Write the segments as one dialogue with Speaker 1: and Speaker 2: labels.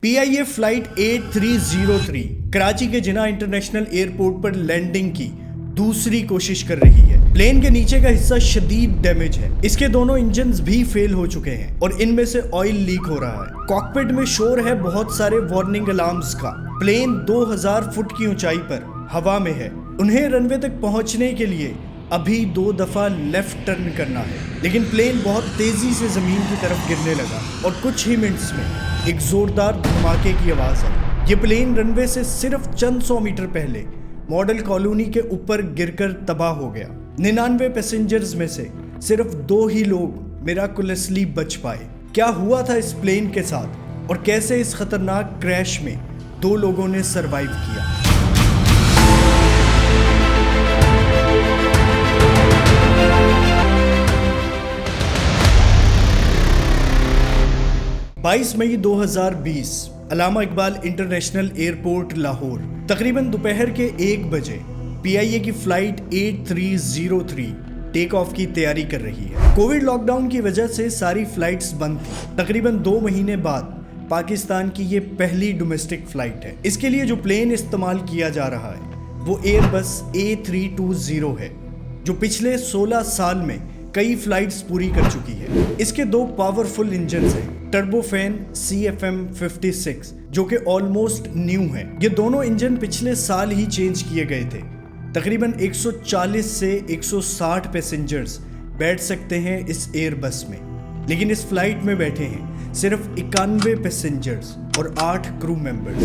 Speaker 1: PIA flight 8303 Karachi के जिना international airport पर landing की दूसरी कोशिश कर रही है। प्लेन के नीचे का हिस्सा शदीद डैमेज है। इसके दोनों इंजन्स भी फेल हो चुके हैं और इनमें से ऑयल लीक हो रहा है। कॉकपिट में शोर है बहुत सारे वार्निंग अलार्म्स का। प्लेन 2000 फुट की ऊंचाई पर हवा में है। उन्हें रनवे तक पहुंचने के लिए अभी 2 दफा लेफ्ट टर्न करना है, लेकिन प्लेन बहुत तेजी से जमीन की तरफ गिरने लगा और कुछ ही मिनट्स में एक जोरदार धमाके की आवाज आई। ये प्लेन रनवे से सिर्फ चंद 100 मीटर पहले मॉडल कॉलोनी के ऊपर गिरकर तबाह हो गया। 99 पैसेंजर्स में से सिर्फ 2 ही लोग मिराकुलसली बच पाए। क्या हुआ था इस प्लेन के साथ और कैसे इस खतरनाक क्रैश में 2 लोगों ने सरवाइव किया? 22 मई 2020 अल्लामा इकबाल इंटरनेशनल एयरपोर्ट लाहौर। तकरीबन दोपहर के 1 बजे PIA की फ्लाइट 8303 टेक ऑफ की तैयारी कर रही है। कोविड लॉकडाउन की वजह से सारी फ्लाइट्स बंद थी। तकरीबन 2 महीने बाद पाकिस्तान की ये पहली डोमेस्टिक फ्लाइट है। इसके लिए जो प्लेन इस्तेमाल किया जा रहा है वो एयरबस A320 है, जो पिछले 16 साल में कई फ्लाइट्स पूरी कर चुकी है। इसके 2 पावरफुल इंजन्स हैं, टर्बोफैन CFM56 जो कि ऑलमोस्ट न्यू है। ये दोनों इंजन पिछले साल ही चेंज किए गए थे। तकरीबन 140 से 160 पैसेंजर्स बैठ सकते हैं इस एयरबस में, लेकिन इस फ्लाइट में बैठे हैं सिर्फ 91 पैसेंजर्स और 8 क्रू मेंबर्स,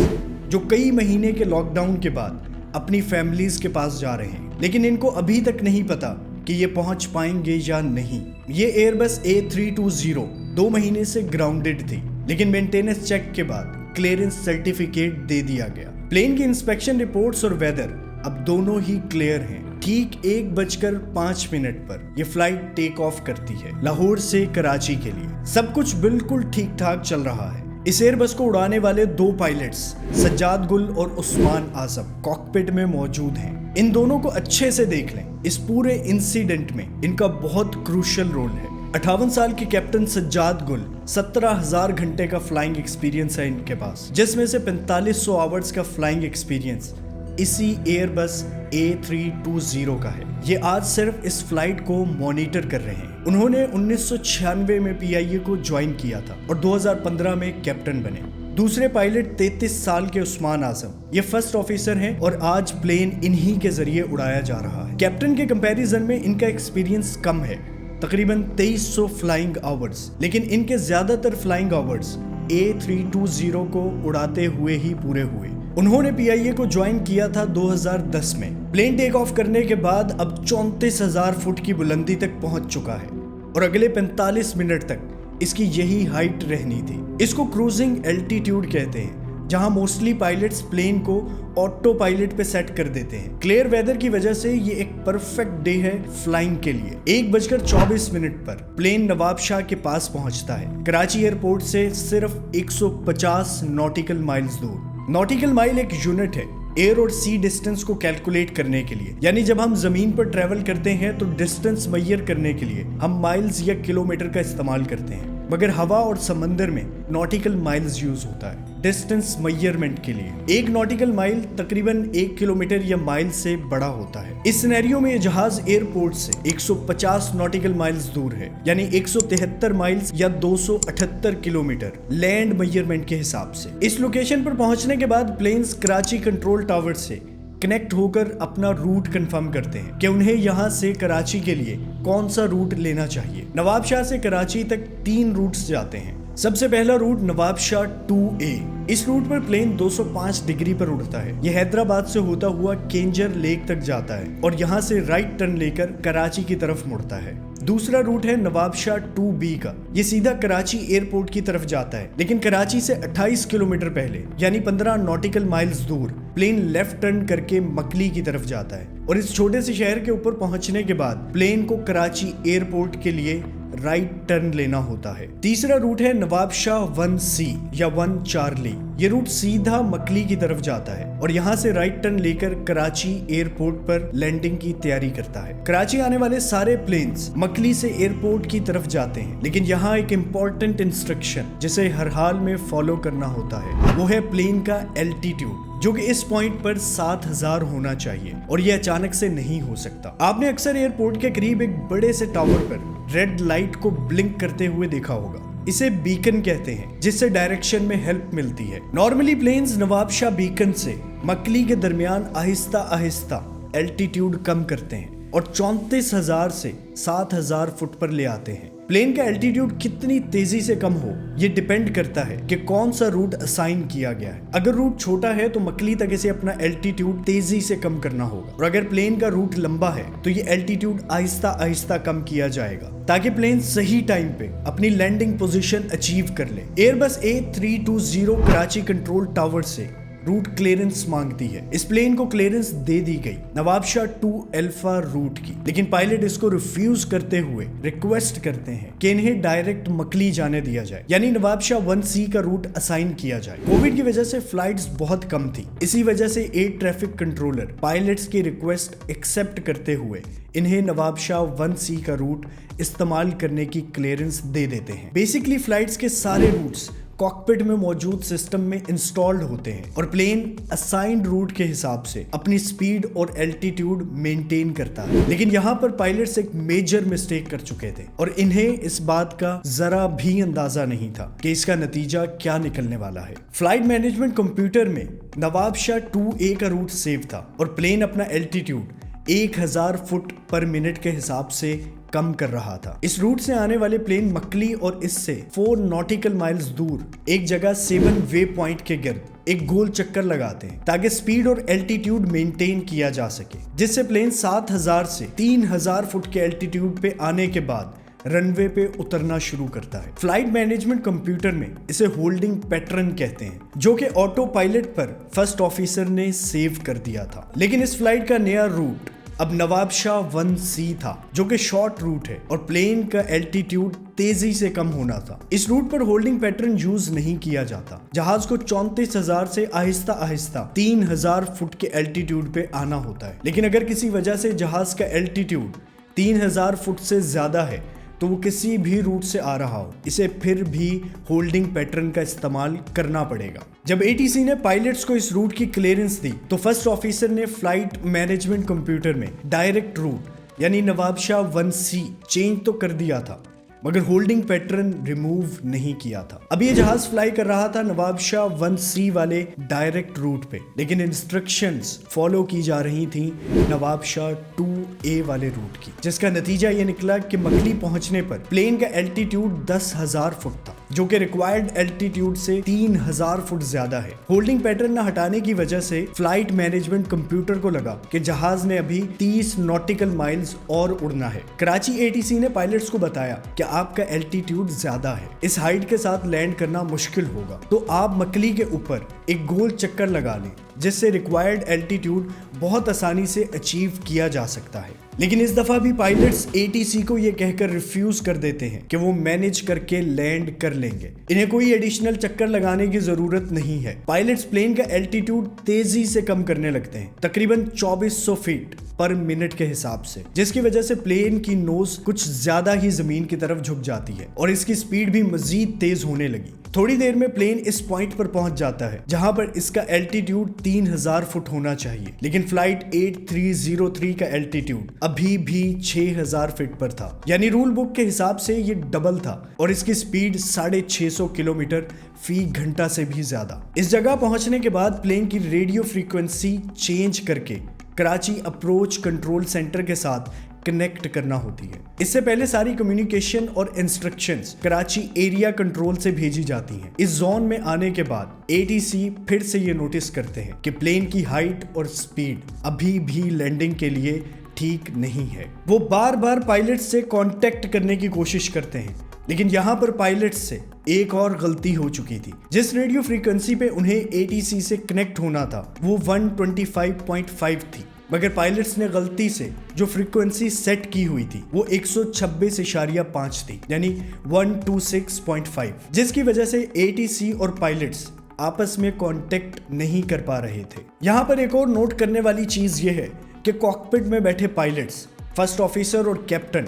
Speaker 1: जो कई महीने के लॉकडाउन के बाद अपनी फैमिलीज के पास जा रहे हैं। लेकिन इनको अभी तक नहीं पता कि ये पहुंच पाएंगे या नहीं। ये एयरबस A320 2 महीने से ग्राउंडेड थी, लेकिन मेंटेनेंस चेक के बाद क्लियरेंस सर्टिफिकेट दे दिया गया। प्लेन की इंस्पेक्शन रिपोर्ट्स और वेदर अब दोनों ही क्लियर हैं। ठीक 1:05 पर यह फ्लाइट टेक ऑफ करती है लाहौर से कराची के लिए। सब कुछ बिल्कुल ठीक ठाक चल रहा है। इस एयरबस को उड़ाने वाले 2 पायलट्स सज्जाद गुल और उस्मान आजम कॉकपिट में मौजूद हैं। इन दोनों को अच्छे से देख लें। इस पूरे इंसिडेंट में इनका बहुत क्रूशियल रोल है। 58 साल के कैप्टन सज्जाद गुल 17,000 घंटे का फ्लाइंग एक्सपीरियंस है इनके पास, जिसमें से 4500 आवर्स का फ्लाइंग एक्सपीरियंस इसी एयरबस A320 का है। ये आज सिर्फ इस फ्लाइट को मॉनिटर कर रहे हैं। उन्होंने 1996 में PIA को ज्वाइन किया था और 2015 में कैप्टन बने। दूसरे पायलट 33 साल के उस्मान आजम, ये फर्स्ट ऑफिसर हैं और आज प्लेन इन्हीं के जरिए उड़ाया जा रहा है। कैप्टन के कंपैरिजन में इनका एक्सपीरियंस कम है, तकरीबन 2300 फ्लाइंग आवर्स, लेकिन इनके ज्यादातर फ्लाइंग आवर्स A320 को उड़ाते हुए ही पूरे हुए। उन्होंने PIA को ज्वाइन किया था 2010 में। प्लेन टेक ऑफ करने के बाद अब 34,000 फुट की बुलंदी तक पहुंच चुका है और अगले 45 मिनट तक इसकी यही हाइट रहनी थी। इसको क्रूजिंग एल्टीट्यूड कहते हैं, जहां मोस्टली पायलट्स प्लेन को ऑटो पायलट पे सेट कर देते हैं। क्लियर वेदर की वजह से ये एक परफेक्ट डे है फ्लाइंग के लिए। 1:24 पर प्लेन नवाब शाह के पास पहुंचता है, कराची एयरपोर्ट से सिर्फ 150 नॉटिकल माइल्स दूर। नॉटिकल माइल एक यूनिट है एयर और सी डिस्टेंस को कैलकुलेट करने के लिए। यानी जब हम जमीन पर ट्रेवल करते हैं तो डिस्टेंस मेजर करने के लिए हम माइल्स या किलोमीटर का इस्तेमाल करते हैं, मगर हवा और समंदर में नॉटिकल माइल्स यूज होता है डिस्टेंस मेजरमेंट के लिए। 1 नॉटिकल माइल तकरीबन 1 किलोमीटर या माइल से बड़ा होता है। इस सिनेरियो में ये जहाज एयरपोर्ट से 150 नॉटिकल माइल्स दूर है, यानी 173 माइल्स या 278 किलोमीटर लैंड मेजरमेंट के हिसाब से। इस लोकेशन पर पहुंचने के बाद प्लेन्स कराची कंट्रोल टावर से कनेक्ट होकर अपना रूट कंफर्म करते हैं कि उन्हें यहाँ से कराची के लिए कौन सा रूट लेना चाहिए। नवाब शाह से कराची तक 3 रूट्स जाते हैं। सबसे पहला रूट नवाब शाह 2A। इस रूट पर प्लेन 205 डिग्री पर उड़ता है। यह हैदराबाद से होता हुआ केंजर लेक तक जाता है और यहाँ से राइट टर्न लेकर कराची की तरफ मुड़ता है। दूसरा रूट है नवाब शाह 2B का। ये सीधा कराची एयरपोर्ट की तरफ जाता है, लेकिन कराची से 28 किलोमीटर पहले यानी 15 नॉटिकल माइल्स दूर प्लेन लेफ्ट टर्न करके मकली की तरफ जाता है और इस छोटे से शहर के ऊपर पहुंचने के बाद प्लेन को कराची एयरपोर्ट के लिए राइट टर्न लेना होता है। तीसरा रूट है नवाबशाह 1C या 1 चार्ली। ये रूट सीधा मकली की तरफ जाता है और यहाँ से राइट टर्न लेकर कराची एयरपोर्ट पर लैंडिंग की तैयारी करता है। कराची आने वाले सारे प्लेन्स मकली से एयरपोर्ट की तरफ जाते हैं, लेकिन यहाँ एक इम्पोर्टेंट इंस्ट्रक्शन जिसे हर हाल में फॉलो करना होता है वो है प्लेन का एल्टीट्यूड, जो कि इस पॉइंट पर 7000 होना चाहिए और ये अचानक से नहीं हो सकता। आपने अक्सर एयरपोर्ट के करीब एक बड़े से टावर पर रेड लाइट को ब्लिंक करते हुए देखा होगा। इसे बीकन कहते हैं, जिससे डायरेक्शन में हेल्प मिलती है। नॉर्मली प्लेन्स नवाबशाह बीकन से मकली के दरमियान आहिस्ता आहिस्ता एल्टीट्यूड कम करते हैं और 34,000 से 7,000 फुट पर ले आते हैं। प्लेन का एल्टीट्यूड कितनी तेजी से कम हो ये डिपेंड करता है कि कौन सा रूट असाइन किया गया है। अगर रूट छोटा है तो मकली तक इसे अपना एल्टीट्यूड तेजी से कम करना होगा, और अगर प्लेन का रूट लंबा है तो ये एल्टीट्यूड आहिस्ता आहिस्ता कम किया जाएगा ताकि प्लेन सही टाइम पे अपनी लैंडिंग पोजीशन अचीव कर ले। Airbus A320 Karachi control tower से रूट क्लियरेंस मांगती है। इस प्लेन को क्लियरेंस दे दी गई नवाबशाह 2 अल्फा रूट की, लेकिन पायलट इसको रिफ्यूज करते हुए रिक्वेस्ट करते हैं कि इन्हें डायरेक्ट मकली जाने दिया जाए, यानी नवाबशाह 1C का रूट असाइन किया जाए। कोविड की वजह से फ्लाइट्स बहुत कम थी, इसी वजह से एयर ट्रैफिक कंट्रोलर पायलट्स की रिक्वेस्ट एक्सेप्ट करते हुए इन्हें नवाबशाह 1C का रूट इस्तेमाल करने की क्लियरेंस दे देते हैं। बेसिकली फ्लाइट्स के सारे रूट्स कॉकपिट में मौजूद सिस्टम में इंस्टॉल्ड होते हैं और प्लेन असाइंड रूट के हिसाब से अपनी स्पीड और एल्टीट्यूड मेंटेन करता है। लेकिन यहाँ पर पायलट्स एक मेजर मिस्टेक कर चुके थे और इन्हें इस बात का जरा भी अंदाजा नहीं था कि इसका नतीजा क्या निकलने वाला है। फ्लाइट मैनेजमेंट कंप्यूटर में नवाबशाह 2A का रूट सेव था और प्लेन अपना एल्टीट्यूड 1000 फुट पर मिनट के हिसाब से कम कर रहा था। इस रूट से आने वाले प्लेन मकली और इससे 4 नॉटिकल माइल्स दूर एक जगह 7 वे पॉइंट के गिर्द एक गोल चक्कर लगाते हैं ताकि स्पीड और एल्टीट्यूड मेंटेन किया जा सके, जिससे प्लेन 7000 से 3000 फुट के एल्टीट्यूड पे आने के बाद रनवे पे उतरना शुरू करता है। फ्लाइट मैनेजमेंट कंप्यूटर में इसे होल्डिंग पैटर्न कहते हैं, जो कि ऑटो पायलट पर फर्स्ट ऑफिसर ने सेव कर दिया था। लेकिन इस फ्लाइट का नया रूट अब नवाबशाह 1C था, जो कि शॉर्ट रूट है और प्लेन का एल्टीट्यूड तेजी से कम होना था। इस रूट पर होल्डिंग पैटर्न यूज नहीं किया जाता। जहाज को 34,000 से आहिस्ता आहिस्ता 3000 फुट के एल्टीट्यूड पे आना होता है। लेकिन अगर किसी वजह से जहाज का एल्टीट्यूड 3000 फुट से ज्यादा है तो वो किसी भी रूट से आ रहा हो, इसे फिर भी होल्डिंग पैटर्न का इस्तेमाल करना पड़ेगा। जब ATC ने पायलट्स को इस रूट की क्लियरेंस दी तो फर्स्ट ऑफिसर ने फ्लाइट मैनेजमेंट कंप्यूटर में डायरेक्ट रूट यानी नवाबशाह 1C चेंज तो कर दिया था, मगर होल्डिंग पैटर्न रिमूव नहीं किया था। अब ये जहाज फ्लाई कर रहा था नवाबशाह 1C वाले डायरेक्ट रूट पे, लेकिन इंस्ट्रक्शंस फॉलो की जा रही थी नवाबशाह 2A वाले रूट की, जिसका नतीजा ये निकला कि मकली पहुंचने पर प्लेन का एल्टीट्यूड 10,000 फुट था, जो कि रिक्वायर्ड एल्टीट्यूड से 3000 फुट ज्यादा है। होल्डिंग पैटर्न न हटाने की वजह से फ्लाइट मैनेजमेंट कंप्यूटर को लगा कि जहाज ने अभी 30 नॉटिकल माइल्स और उड़ना है। कराची ATC ने पायलट्स को बताया कि आपका एल्टीट्यूड ज्यादा है, इस हाइट के साथ लैंड करना मुश्किल होगा, तो आप मकली के ऊपर एक गोल चक्कर लगा लें, जिससे रिक्वायर्ड एल्टीट्यूड बहुत आसानी से अचीव किया जा सकता है। लेकिन इस दफा भी पायलट्स ATC को ये कहकर रिफ्यूज कर देते हैं कि वो मैनेज करके लैंड कर लेंगे, इन्हें कोई एडिशनल चक्कर लगाने की जरूरत नहीं है। पायलट्स प्लेन का एल्टीट्यूड तेजी से कम करने लगते हैं, तकरीबन 2400 फीट पर मिनट के हिसाब से, जिसकी वजह से प्लेन की नोज कुछ ज्यादा ही जमीन की तरफ झुक जाती है और इसकी स्पीड भी मजीद तेज होने लगी। थोड़ी देर में प्लेन इस पॉइंट पर पहुंच जाता है जहां पर इसका एल्टीट्यूड 3000 फुट होना चाहिए, लेकिन फ्लाइट 8303 का एल्टीट्यूड अभी भी 6000 फीट पर था, यानी रूल बुक के हिसाब से ये डबल था और इसकी स्पीड 650 किलोमीटर फी घंटा से भी ज्यादा। इस जगह पहुंचने के बाद प्लेन की रेडियो फ्रीक्वेंसी चेंज करके कराची अप्रोच कंट्रोल सेंटर के साथ कनेक्ट करना होती है। इससे पहले सारी कम्युनिकेशन और इंस्ट्रक्शंस कराची एरिया कंट्रोल से भेजी जाती हैं। इस जोन में आने के बाद ATC फिर से ये नोटिस करते हैं कि प्लेन की हाइट और स्पीड अभी भी लैंडिंग के लिए ठीक नहीं है। वो बार बार पायलट से कांटेक्ट करने की कोशिश करते हैं, लेकिन यहाँ पर पायलट से एक और गलती हो चुकी थी। जिस रेडियो फ्रीक्वेंसी पे उन्हें ATC से कनेक्ट होना था वो 125.5 थी, मगर पायलट्स ने गलती से जो फ्रीक्वेंसी सेट की हुई थी वो 126.5 थी, यानी 126.5, जिसकी वजह से ATC और पायलट्स आपस में कांटेक्ट नहीं कर पा रहे थे। यहाँ पर एक और नोट करने वाली चीज ये है कि कॉकपिट में बैठे पायलट्स, फर्स्ट ऑफिसर और कैप्टन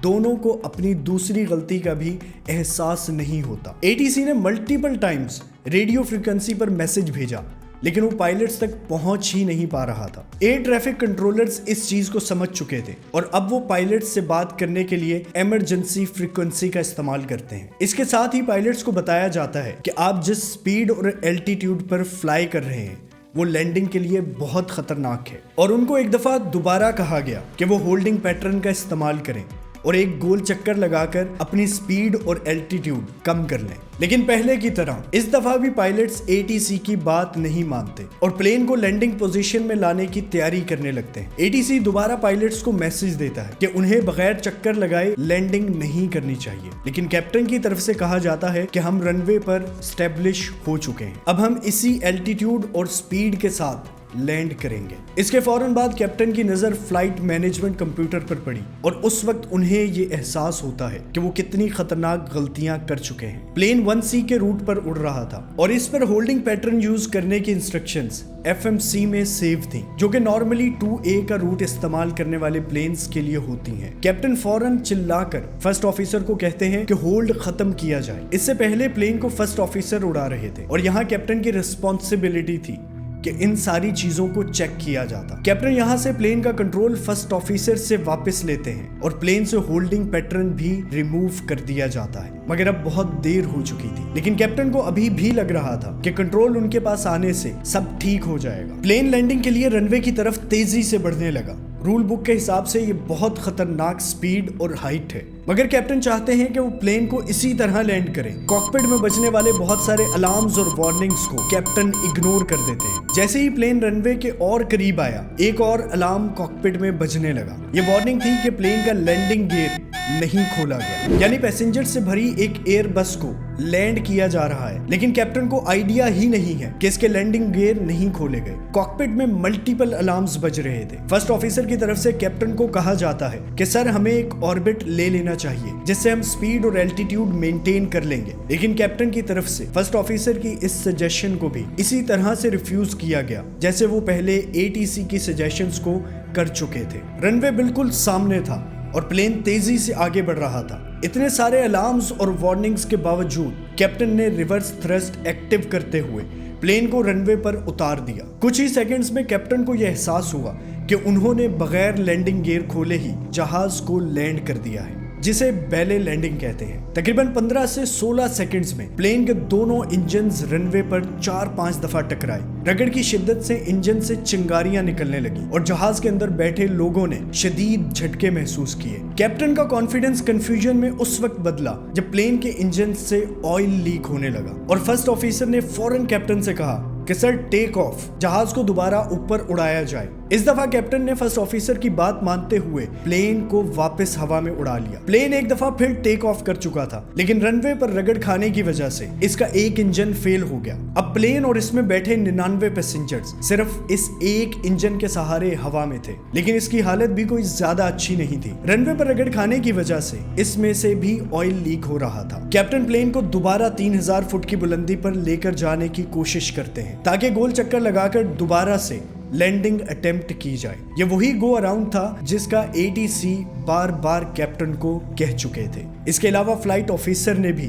Speaker 1: दोनों को अपनी दूसरी गलती का भी एहसास नहीं होता। ATC ने मल्टीपल टाइम्स रेडियो फ्रीक्वेंसी पर मैसेज भेजा, लेकिन वो पायलट्स तक पहुंच ही नहीं पा रहा था। एयर ट्रैफिक कंट्रोलर्स इस चीज को समझ चुके थे और अब वो पायलट्स से बात करने के लिए इमरजेंसी फ्रीक्वेंसी का इस्तेमाल करते हैं। इसके साथ ही पायलट्स को बताया जाता है कि आप जिस स्पीड और एल्टीट्यूड पर फ्लाई कर रहे हैं वो लैंडिंग के लिए बहुत खतरनाक है, और उनको एक दफा दोबारा कहा गया कि वो होल्डिंग पैटर्न का इस्तेमाल करें और एक गोल चक्कर लगाकर अपनी स्पीड और एल्टीट्यूड कम कर लें। लेकिन पहले की तरह इस दफा भी पायलट्स ATC की बात नहीं मानते और प्लेन को लैंडिंग पोजीशन में लाने की तैयारी करने लगते हैं। ATC दोबारा पायलट्स को मैसेज देता है कि उन्हें बगैर चक्कर लगाए लैंडिंग नहीं करनी चाहिए, लेकिन कैप्टन की तरफ से कहा जाता है कि हम रनवे पर स्टेब्लिश हो चुके हैं, अब हम इसी एल्टीट्यूड और स्पीड के साथ लैंड करेंगे। इसके फौरन बाद कैप्टन की नजर फ्लाइट मैनेजमेंट कंप्यूटर पर पड़ी और उस वक्त उन्हें ये एहसास होता है कि वो कितनी खतरनाक गलतियां कर चुके हैं। प्लेन 1C के रूट पर उड़ रहा था और इस पर होल्डिंग पैटर्न यूज करने की इंस्ट्रक्शंस FMC में सेव थी, जो कि नॉर्मली 2A का रूट इस्तेमाल करने वाले प्लेन्स के लिए होती हैं। कैप्टन फौरन चिल्लाकर फर्स्ट ऑफिसर को कहते हैं कि होल्ड खत्म किया जाए। इससे पहले प्लेन को फर्स्ट ऑफिसर उड़ा रहे थे और यहाँ कैप्टन की रिस्पॉन्सिबिलिटी थी कि इन सारी चीजों को चेक किया जाता। कैप्टन यहाँ से प्लेन का कंट्रोल फर्स्ट ऑफिसर से वापस लेते हैं और प्लेन से होल्डिंग पैटर्न भी रिमूव कर दिया जाता है, मगर अब बहुत देर हो चुकी थी। लेकिन कैप्टन को अभी भी लग रहा था कि कंट्रोल उनके पास आने से सब ठीक हो जाएगा। प्लेन लैंडिंग के लिए रनवे की तरफ तेजी से बढ़ने लगा। रूल बुक के हिसाब से ये बहुत खतरनाक स्पीड और हाइट है, मगर कैप्टन चाहते हैं कि वो प्लेन को इसी तरह लैंड करें। कॉकपिट में बजने वाले बहुत सारे अलार्म्स और वार्निंग्स को कैप्टन इग्नोर कर देते हैं। जैसे ही प्लेन रनवे के और करीब आया, एक और अलार्म कॉकपिट में बजने लगा। ये वार्निंग थी कि प्लेन का लैंडिंग गियर नहीं खोला गया, यानी पैसेंजर से भरी एक एयर बस को लैंड किया जा रहा है, लेकिन कैप्टन को आइडिया ही नहीं है कि इसके लैंडिंग गियर नहीं खोले गए। कॉकपिट में मल्टीपल अलार्म्स बज रहे थे। फर्स्ट ऑफिसर की तरफ से कैप्टन को कहा जाता है कि सर हमें एक ऑर्बिट ले लेना चाहिए जिससे हम स्पीड और एल्टीट्यूड मेंटेन कर लेंगे, लेकिन कैप्टन की तरफ से फर्स्ट ऑफिसर की इस सजेशन को भी इसी तरह से रिफ्यूज किया गया जैसे वो पहले ATC की सजेशंस को कर चुके थे। रनवे बिल्कुल सामने था और प्लेन तेजी से आगे बढ़ रहा था। इतने सारे अलार्म्स और वार्निंग्स के बावजूद कैप्टन ने रिवर्स थ्रस्ट एक्टिव करते हुए प्लेन को रनवे पर उतार दिया। कुछ ही सेकंड्स में कैप्टन को यह एहसास हुआ कि उन्होंने बगैर लैंडिंग गियर खोले ही जहाज को लैंड कर दिया है, जिसे बैले लैंडिंग कहते हैं। तकरीबन 15 से 16 सेकंड्स में प्लेन के दोनों इंजन्स रनवे पर 4-5 दफा टकराए। रगड़ की शिद्दत से इंजन से चिंगारियां निकलने लगी और जहाज के अंदर बैठे लोगों ने शदीद झटके महसूस किए। कैप्टन का कॉन्फिडेंस कंफ्यूजन में उस वक्त बदला जब प्लेन के इंजन से ऑयल लीक होने लगा और फर्स्ट ऑफिसर ने फौरन कैप्टन से कहा कि सर टेक ऑफ, जहाज को दोबारा ऊपर उड़ाया जाए। इस दफा कैप्टन ने फर्स्ट ऑफिसर की बात मानते हुए प्लेन को वापस हवा में उड़ा लिया। प्लेन एक दफा फिर टेक ऑफ कर चुका था, लेकिन रनवे पर रगड़ खाने की वजह से इसका एक इंजन फेल हो गया। अब प्लेन और इसमें बैठे 99 पैसेंजर्स सिर्फ इस एक इंजन के सहारे हवा में थे, लेकिन इसकी हालत भी कोई ज्यादा अच्छी नहीं थी। रनवे पर रगड़ खाने की वजह से इसमें से भी ऑयल लीक हो रहा था। कैप्टन प्लेन को दोबारा 3000 फुट की बुलंदी पर लेकर जाने की कोशिश करते हैं ताकि गोल चक्कर लगाकर दोबारा से लैंडिंग अटेम्प्ट की जाए। ये वही गो अराउंड था जिसका ATC बार बार कैप्टन को कह चुके थे। इसके अलावा फ्लाइट ऑफिसर ने भी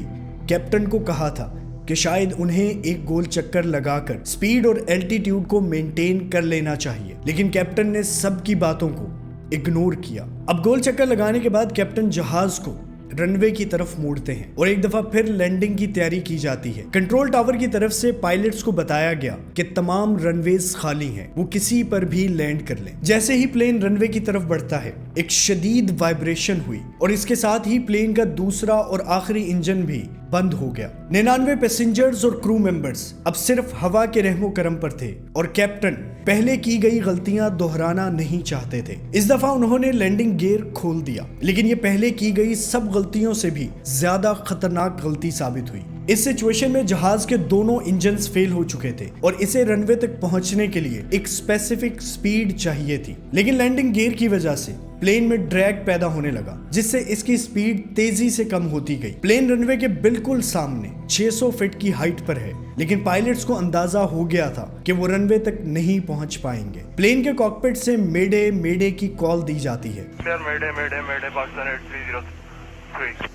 Speaker 1: कैप्टन को कहा था कि शायद उन्हें एक गोल चक्कर लगाकर स्पीड और एल्टीट्यूड को मेंटेन कर लेना चाहिए, लेकिन कैप्टन ने सबकी बातों को इग्नोर किया। अब गोल चक्कर लगाने के बाद कैप्टन जहाज को रनवे की तरफ मोड़ते हैं और एक दफा फिर लैंडिंग की तैयारी की जाती है। कंट्रोल टावर की तरफ से पायलट्स को बताया गया कि तमाम रनवेज खाली हैं, वो किसी पर भी लैंड कर लें। जैसे ही प्लेन रनवे की तरफ बढ़ता है, एक शदीद वाइब्रेशन हुई और इसके साथ ही प्लेन का दूसरा और आखिरी इंजन भी बंद हो गया। 99 पैसेंजर्स और क्रू मेंबर्स अब सिर्फ हवा के रहमो करम पर थे और कैप्टन पहले की गई गलतियां दोहराना नहीं चाहते थे। इस दफा उन्होंने लैंडिंग गियर खोल दिया, लेकिन ये पहले की गई सब गलतियों से भी ज्यादा खतरनाक गलती साबित हुई। इस सिचुएशन में जहाज के दोनों इंजन्स फेल हो चुके थे और इसे रनवे तक पहुंचने के लिए एक स्पेसिफिक स्पीड चाहिए थी, लेकिन लैंडिंग गियर की वजह से प्लेन में ड्रैग पैदा होने लगा, जिससे इसकी स्पीड तेजी से कम होती गई। प्लेन रनवे के बिल्कुल सामने 600 फीट की हाइट पर है, लेकिन पायलट्स को अंदाजा हो गया था कि वो रनवे तक नहीं पहुंच पाएंगे। प्लेन के कॉकपिट से मेडे मेडे की कॉल दी जाती है।
Speaker 2: मेडे मेडे मेडे पाकिस्तान 8303।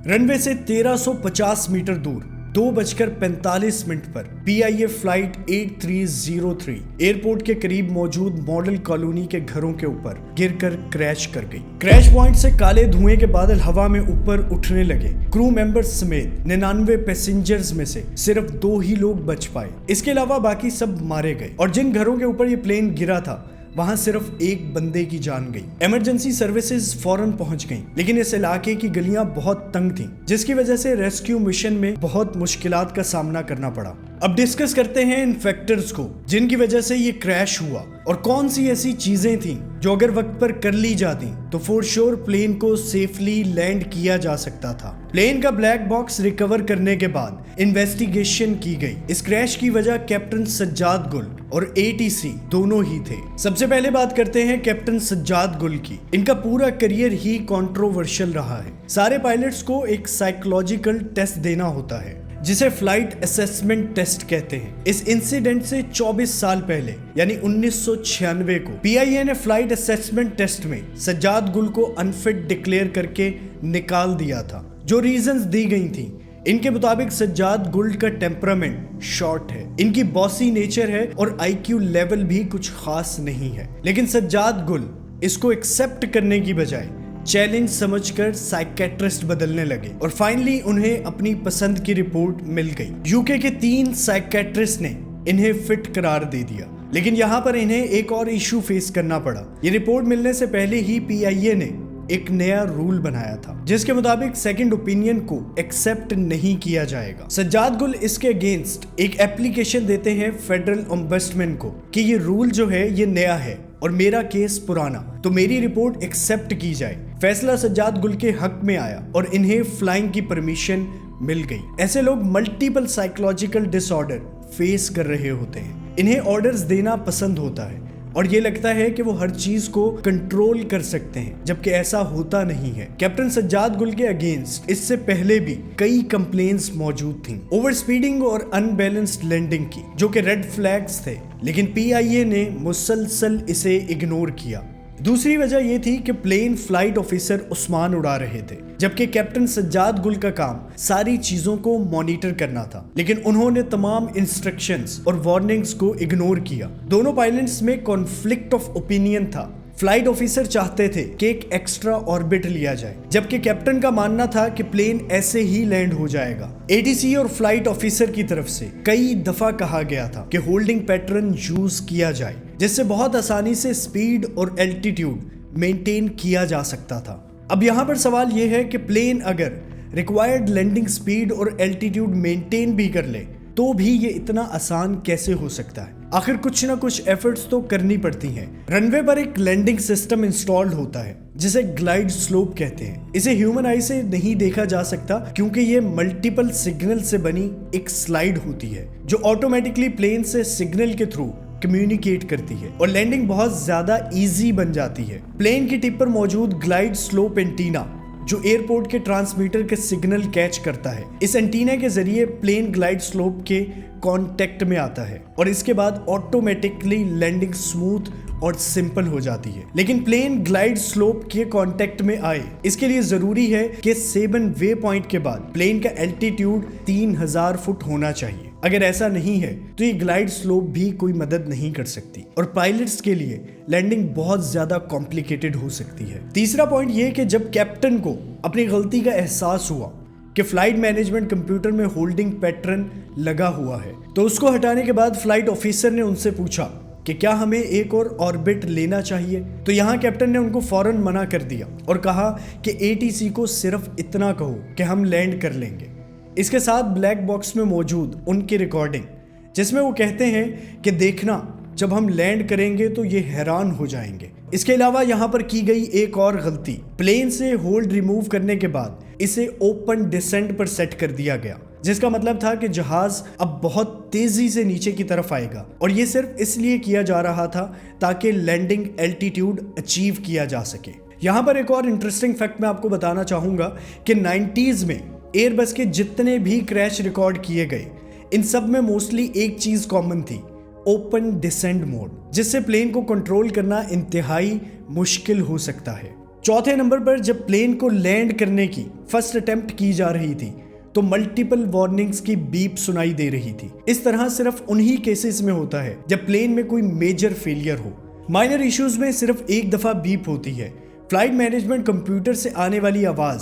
Speaker 1: रनवे से 1350 मीटर दूर 2:45 पर PIA फ्लाइट 8303 एयरपोर्ट के करीब मौजूद मॉडल कॉलोनी के घरों के ऊपर गिरकर क्रैश कर गई। क्रैश पॉइंट से काले धुएं के बादल हवा में ऊपर उठने लगे। क्रू मेंबर्स समेत 99 पैसेंजर्स में से सिर्फ 2 ही लोग बच पाए। इसके अलावा बाकी सब मारे गए और जिन घरों के ऊपर ये प्लेन गिरा था वहां सिर्फ एक बंदे की जान गई। इमरजेंसी सर्विसेज फौरन पहुंच गईं, लेकिन इस इलाके की गलियां बहुत तंग थीं, जिसकी वजह से रेस्क्यू मिशन में बहुत मुश्किलात का सामना करना पड़ा। अब डिस्कस करते हैं इन फैक्टर्स को जिनकी वजह से ये क्रैश हुआ और कौन सी ऐसी चीजें थीं जो अगर वक्त पर कर ली जाती तो फॉर श्योर प्लेन को सेफली लैंड किया जा सकता था। प्लेन का ब्लैक बॉक्स रिकवर करने के बाद इन्वेस्टिगेशन की गई। इस क्रैश की वजह कैप्टन सज्जाद गुल और ATC दोनों ही थे। सबसे पहले बात करते हैं कैप्टन सज्जाद गुल की। इनका पूरा करियर ही कंट्रोवर्शियल रहा है। सारे पायलट्स को एक साइकोलॉजिकल टेस्ट देना होता है जिसे फ्लाइट असेसमेंट टेस्ट कहते हैं। इस इंसिडेंट से 24 साल पहले यानी 1996 को PIA ने फ्लाइट असेसमेंट टेस्ट में सज्जाद गुल को अनफिट डिक्लेयर करके निकाल दिया था। जो रीजंस दी गई थी, इनके मुताबिक सज्जाद गुल का टेम्परामेंट शॉर्ट है, इनकी बॉसी नेचर है और IQ लेवल भी कुछ खास नहीं है। लेकिन सज्जाद गुल इसको एक्सेप्ट करने की बजाय चैलेंज समझकर साइकेट्रिस्ट बदलने लगे और फाइनली उन्हें अपनी पसंद की रिपोर्ट मिल गई। यूके के 3 साइकेट्रिस्ट ने इन्हें फिट करार दे दिया, लेकिन यहाँ पर इन्हें एक और इशू फेस करना पड़ा। ये रिपोर्ट मिलने से पहले ही PIA ने एक नया रूल बनाया था जिसके मुताबिक सेकंड ओपिनियन को एक्सेप्ट नहीं किया जाएगा। सज्जाद गुल इसके अगेंस्ट एक एप्लीकेशन देते हैं फेडरल ओम्बड्समैन को कि ये रूल जो है ये नया है और मेरा केस पुराना, तो मेरी रिपोर्ट एक्सेप्ट की जाए। फैसला सज्जाद गुल के हक में आया और इन्हें फ्लाइंग की परमिशन मिल गई। ऐसे लोग मल्टीपल साइकोलॉजिकल डिसऑर्डर फेस कर रहे होते हैं। इन्हें ऑर्डर्स देना पसंद होता है और ये लगता है कि वो हर चीज को कंट्रोल कर सकते हैं, जबकि ऐसा होता नहीं है। कैप्टन सज्जाद गुल के अगेंस्ट इससे पहले भी कई कंप्लेंट्स मौजूद थीं, ओवर स्पीडिंग और अनबैलेंस्ड लैंडिंग की, जो कि रेड फ्लैग्स थे, लेकिन PIA ने मुसलसल इसे इग्नोर किया। दूसरी वजह यह थी कि प्लेन फ्लाइट ऑफिसर उस्मान उड़ा रहे थे, जबकि कैप्टन सज्जाद गुल का काम सारी चीजों को मॉनिटर करना था, लेकिन उन्होंने तमाम इंस्ट्रक्शंस और वार्निंग्स को इग्नोर किया। दोनों पायलट्स में कॉन्फ्लिक्ट ऑफ ओपिनियन था। फ्लाइट ऑफिसर चाहते थे कि एक एक्स्ट्रा ऑर्बिट लिया जाए, जबकि कैप्टन का मानना था कि प्लेन ऐसे ही लैंड हो जाएगा। ATC और फ्लाइट ऑफिसर की तरफ से कई दफा कहा गया था कि होल्डिंग पैटर्न यूज किया जाए, जिससे बहुत आसानी से स्पीड और एल्टीट्यूड मेंटेन किया जा सकता था। अब यहाँ पर सवाल यह है कि प्लेन अगर रिक्वायर्ड लैंडिंग स्पीड और एल्टीट्यूड मेंटेन भी कर ले तो भी ये इतना आसान कैसे हो सकता है? आखिर कुछ ना कुछ एफर्ट्स तो करनी पड़ती हैं। रनवे पर एक लैंडिंग सिस्टम इंस्टॉल्ड होता है जिसे ग्लाइड स्लोप कहते हैं। इसे ह्यूमन आई से नहीं देखा जा सकता क्योंकि ये मल्टीपल सिग्नल से बनी एक स्लाइड होती है जो ऑटोमेटिकली प्लेन से सिग्नल के थ्रू कम्युनिकेट करती है और लैंडिंग बहुत ज्यादा इजी बन जाती है। प्लेन की टिप पर मौजूद ग्लाइड स्लोप एंटीना जो एयरपोर्ट के ट्रांसमीटर के सिग्नल कैच करता है, इस एंटीना के जरिए प्लेन ग्लाइड स्लोप के कांटेक्ट में आता है और इसके बाद ऑटोमेटिकली लैंडिंग स्मूथ और सिंपल हो जाती है। लेकिन प्लेन ग्लाइड स्लोप के कांटेक्ट में आए इसके लिए जरूरी है कि 7 वे पॉइंट के बाद प्लेन का एल्टीट्यूड 3000 फुट होना चाहिए। अगर ऐसा नहीं है तो ये ग्लाइड स्लोप भी कोई मदद नहीं कर सकती और पायलट्स के लिए लैंडिंग बहुत ज्यादा कॉम्प्लिकेटेड हो सकती है। तीसरा पॉइंट ये कि जब कैप्टन को अपनी गलती का एहसास हुआ कि फ्लाइट मैनेजमेंट कंप्यूटर में होल्डिंग पैटर्न लगा हुआ है, तो उसको हटाने के बाद फ्लाइट ऑफिसर ने उनसे पूछा कि क्या हमें एक और ऑर्बिट लेना चाहिए। तो यहाँ कैप्टन ने उनको फौरन मना कर दिया और कहा कि ATC को सिर्फ इतना कहो कि हम लैंड कर लेंगे। इसके साथ ब्लैक बॉक्स में मौजूद उनकी रिकॉर्डिंग जिसमें वो कहते हैं कि देखना जब हम लैंड करेंगे तो ये हैरान हो जाएंगे इसके अलावा यहाँ पर की गई एक और गलती, प्लेन से होल्ड रिमूव करने के बाद इसे ओपन डिसेंट पर सेट कर दिया गया, जिसका मतलब था कि जहाज अब बहुत तेजी से नीचे की तरफ आएगा और ये सिर्फ इसलिए किया जा रहा था ताकि लैंडिंग एल्टीट्यूड अचीव किया जा सके। यहाँ पर एक और इंटरेस्टिंग फैक्ट मैं आपको बताना चाहूंगा कि 90s में एयरबस के जितने भी क्रैश रिकॉर्ड किए गए, इन सब में मोस्टली एक चीज कॉमन थी, ओपन डिसेंट मोड, जिससे प्लेन को कंट्रोल करना इंतहाई मुश्किल हो सकता है। चौथे नंबर पर जब प्लेन को लैंड करने की फर्स्ट अटेम्प्ट की जा रही थी तो मल्टीपल वार्निंग्स की बीप सुनाई दे रही थी। इस तरह सिर्फ उन्हीं केसेस में होता है जब प्लेन में कोई मेजर फेलियर हो। माइनर इश्यूज में सिर्फ एक दफा बीप होती है। फ्लाइट मैनेजमेंट कंप्यूटर से आने वाली आवाज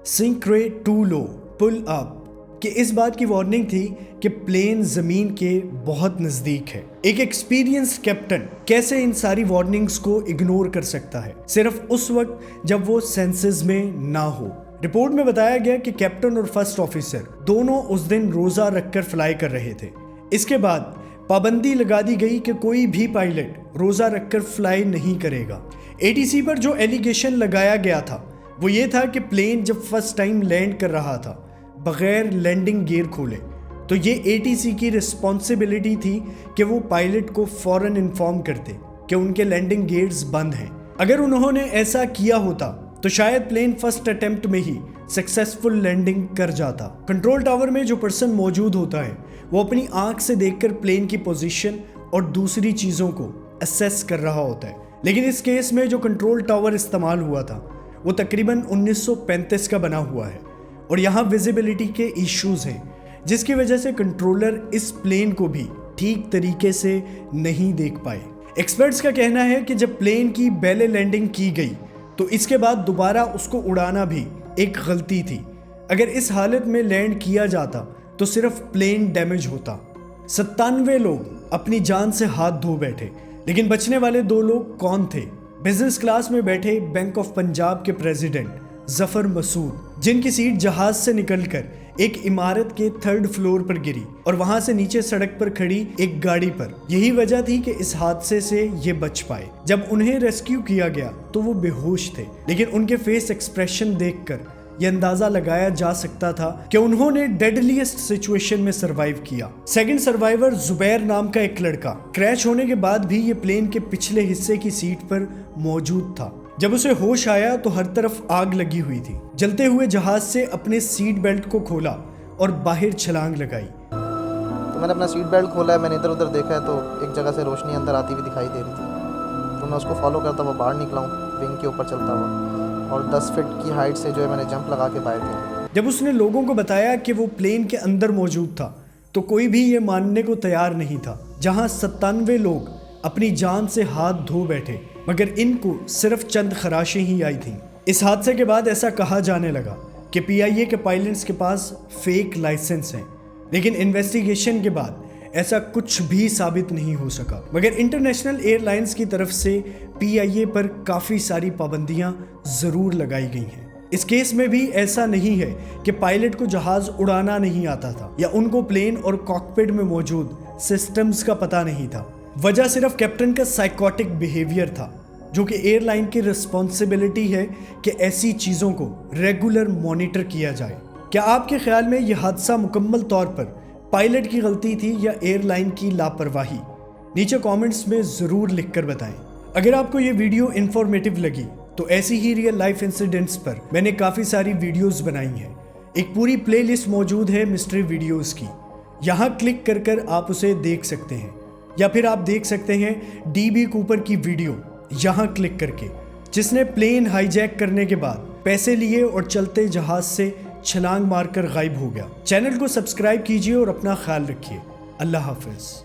Speaker 1: sink rate too low, pull up, कि इस बात की वार्निंग थी कि प्लेन जमीन के बहुत नजदीक है। एक एक्सपीरियंस्ड कैप्टन कैसे इन सारी वार्निंग्स को इग्नोर कर सकता है, सिर्फ उस वक्त जब वो सेंसेस में ना हो। रिपोर्ट में बताया गया कि कैप्टन और फर्स्ट ऑफिसर दोनों उस दिन रोजा रखकर फ्लाई कर रहे थे। इसके बाद पाबंदी लगा दी गई कि कोई भी पायलट रोजा रखकर फ्लाई नहीं करेगा। एटीसी पर जो एलिगेशन लगाया गया था वो ये था कि प्लेन जब फर्स्ट टाइम लैंड कर रहा था बगैर लैंडिंग गियर खोले, तो ये एटीसी की रिस्पॉन्सिबिलिटी थी कि वो पायलट को फौरन इन्फॉर्म करते कि उनके लैंडिंग गियर्स बंद हैं। अगर उन्होंने ऐसा किया होता तो शायद प्लेन फर्स्ट अटेम्प्ट में ही सक्सेसफुल लैंडिंग कर जाता। कंट्रोल टावर में जो पर्सन मौजूद होता है वो अपनी आंख से देखकर प्लेन की पोजीशन और दूसरी चीज़ों को असेस कर रहा होता है, लेकिन इस केस में जो कंट्रोल टावर इस्तेमाल हुआ था वो तकरीबन 1935 का बना हुआ है और यहाँ विजिबिलिटी के इश्यूज हैं, जिसकी वजह से कंट्रोलर इस प्लेन को भी ठीक तरीके से नहीं देख पाए। एक्सपर्ट्स का कहना है कि जब प्लेन की बेले लैंडिंग की गई तो इसके बाद दोबारा उसको उड़ाना भी एक गलती थी। अगर इस हालत में लैंड किया जाता तो सिर्फ प्लेन डैमेज होता। 97 लोग अपनी जान से हाथ धो बैठे, लेकिन बचने वाले 2 लोग कौन थे? बिजनेस क्लास में बैठे बैंक ऑफ पंजाब के प्रेसिडेंट जफर मसूद, जिनकी सीट जहाज से निकलकर एक इमारत के 3rd फ्लोर पर गिरी और वहां से नीचे सड़क पर खड़ी एक गाड़ी पर। यही वजह थी कि इस हादसे से ये बच पाए। जब उन्हें रेस्क्यू किया गया तो वो बेहोश थे, लेकिन उनके फेस एक्सप्रेशन देखकर यह अंदाजा लगाया जा सकता था कि उन्होंने डेडलीस्ट सिचुएशन में सरवाइव किया। सेकंड सर्वाइवर जुबैर नाम का एक लड़का क्रैश होने के बाद भी ये प्लेन के पिछले हिस्से की सीट पर मौजूद था। जब उसे होश आया तो हर तरफ आग लगी हुई थी। जलते हुए जहाज से अपने सीट बेल्ट को खोला और बाहर छलांग लगाई।
Speaker 3: तो मैंने अपना सीट बेल्ट खोला है, मैंने इधर उधर देखा है तो एक जगह से रोशनी अंदर आती हुई दिखाई दे रही थी, तो मैं उसको फॉलो करता हुआ बाहर निकला हूँ विंग के ऊपर चलता हुआ, और 10 फीट की हाइट से जो है मैंने जंप लगा के बाहर किया।
Speaker 1: जब उसने लोगों को बताया कि वो प्लेन के अंदर मौजूद था तो कोई भी ये मानने को तैयार नहीं था। जहाँ 97 लोग अपनी जान से हाथ धो बैठे, मगर इनको सिर्फ चंद खराशें ही आई थीं। इस हादसे के बाद ऐसा कहा जाने लगा कि पीआईए के पायलट्स के पास फेक लाइसेंस हैं, लेकिन इन्वेस्टिगेशन के बाद ऐसा कुछ भी साबित नहीं हो सका। मगर इंटरनेशनल एयरलाइंस की तरफ से पीआईए पर काफ़ी सारी पाबंदियां ज़रूर लगाई गई हैं। इस केस में भी ऐसा नहीं है कि पायलट को जहाज उड़ाना नहीं आता था या उनको प्लेन और कॉकपिट में मौजूद सिस्टम्स का पता नहीं था। वजह सिर्फ कैप्टन का साइकोटिक बिहेवियर था, जो कि एयरलाइन की रिस्पॉन्सिबिलिटी है कि ऐसी चीज़ों को रेगुलर मॉनिटर किया जाए। क्या आपके ख्याल में यह हादसा मुकम्मल तौर पर पायलट की गलती थी या एयरलाइन की लापरवाही? नीचे कमेंट्स में ज़रूर लिखकर बताएं। अगर आपको ये वीडियो इन्फॉर्मेटिव लगी तो ऐसी ही रियल लाइफ इंसिडेंट्स पर मैंने काफ़ी सारी वीडियोस बनाई हैं। एक पूरी प्लेलिस्ट मौजूद है मिस्ट्री वीडियोस की, यहाँ क्लिक कर कर आप उसे देख सकते हैं, या फिर आप देख सकते हैं डीबी कूपर की वीडियो यहाँ क्लिक करके, जिसने प्लेन हाईजैक करने के बाद पैसे लिए और चलते जहाज से छलांग मारकर गायब हो गया। चैनल को सब्सक्राइब कीजिए और अपना ख्याल रखिए। अल्लाह हाफिज।